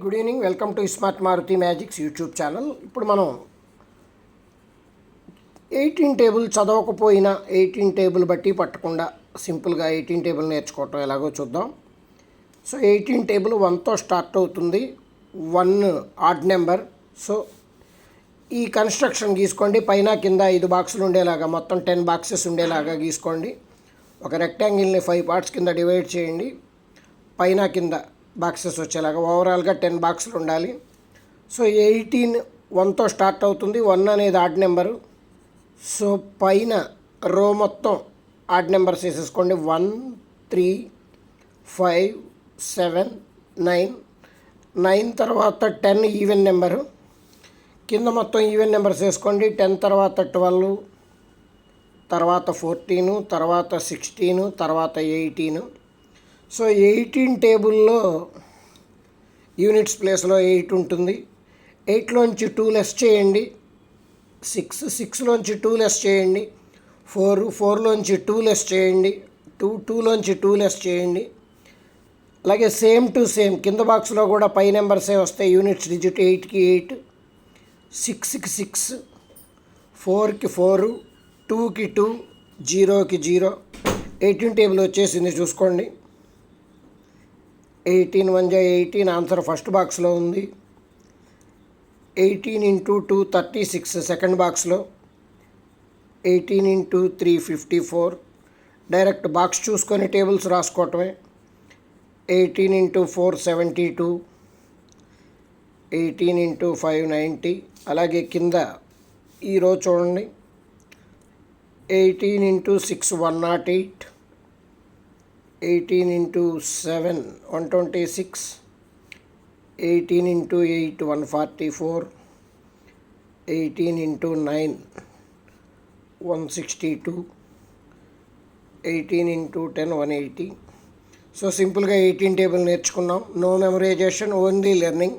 Good evening, welcome to smart Maruti magics YouTube channel. ఇప్పుడు మనం 18 table చదవకపోయినా 18 table బట్టి పట్టకుండా సింపుల్గా 18 టేబుల్ నేర్చుకోవటం ఎలాగో చూద్దాం. సో 18 టేబుల్ 1తో స్టార్ట్ అవుతుంది. 1 ఆడ్ నెంబర్. సో ఈ కన్స్ట్రక్షన్ గీసుకోండి. పైన కింద 5 బాక్సులు ఉండేలాగా, మొత్తం 10 బాక్సెస్ ఉండేలాగా గీసుకోండి. ఒక రెక్టాంగిల్ని 5 పార్ట్స్ కింద డివైడ్ చేయండి. పైన కింద బాక్సెస్ వచ్చేలాగా ఓవరాల్గా 10 బాక్సులు ఉండాలి. సో 18 1తో స్టార్ట్ అవుతుంది. 1 అనేది ఆడ్ నెంబరు. సో పైన రో మొత్తం ఆడ్ నెంబర్స్ వేసేసుకోండి. 1 3 5 7 9 9 తర్వాత 10 ఈవెన్ నెంబరు. కింద మొత్తం ఈవెన్ నెంబర్స్ వేసుకోండి. 10 తర్వాత 12, తర్వాత 14, తర్వాత 16, తర్వాత 18. సో 18 టేబుల్లో యూనిట్స్ ప్లేస్లో 8 ఉంటుంది. 8లోంచి 2 లెస్ చేయండి. 6 6లోంచి 2 లెస్ చేయండి. 4 4లోంచి 2 లెస్ చేయండి. 2 2లోంచి 2 లెస్ చేయండి. అలాగే సేమ్ టు సేమ్ కింద బాక్స్లో కూడా పై నెంబర్సే వస్తాయి. యూనిట్స్ డిజిట్ 8కి 8, 6కి 6, 4కి 4, 2కి 2, 0కి 0. 18 టేబుల్ వచ్చేసింది చూసుకోండి. 18 1 18 ఆన్సర్ ఫస్ట్ బాక్స్లో ఉంది. 18 × 2 36 సెకండ్ బాక్స్లో. 18 × 3 54. డైరెక్ట్ బాక్స్ చూసుకొని టేబుల్స్ రాసుకోవటమే. 18 × 4 72, 18 × 5 90. అలాగే కింద ఈ రో చూడండి. 18 × 6 108, 18 × 7 126, 18 × 8 144, 18 × 9 162, 18 × 10 180. సో సింపుల్గా 18 టేబుల్ నేర్చుకున్నాం. No memorisation, only learning.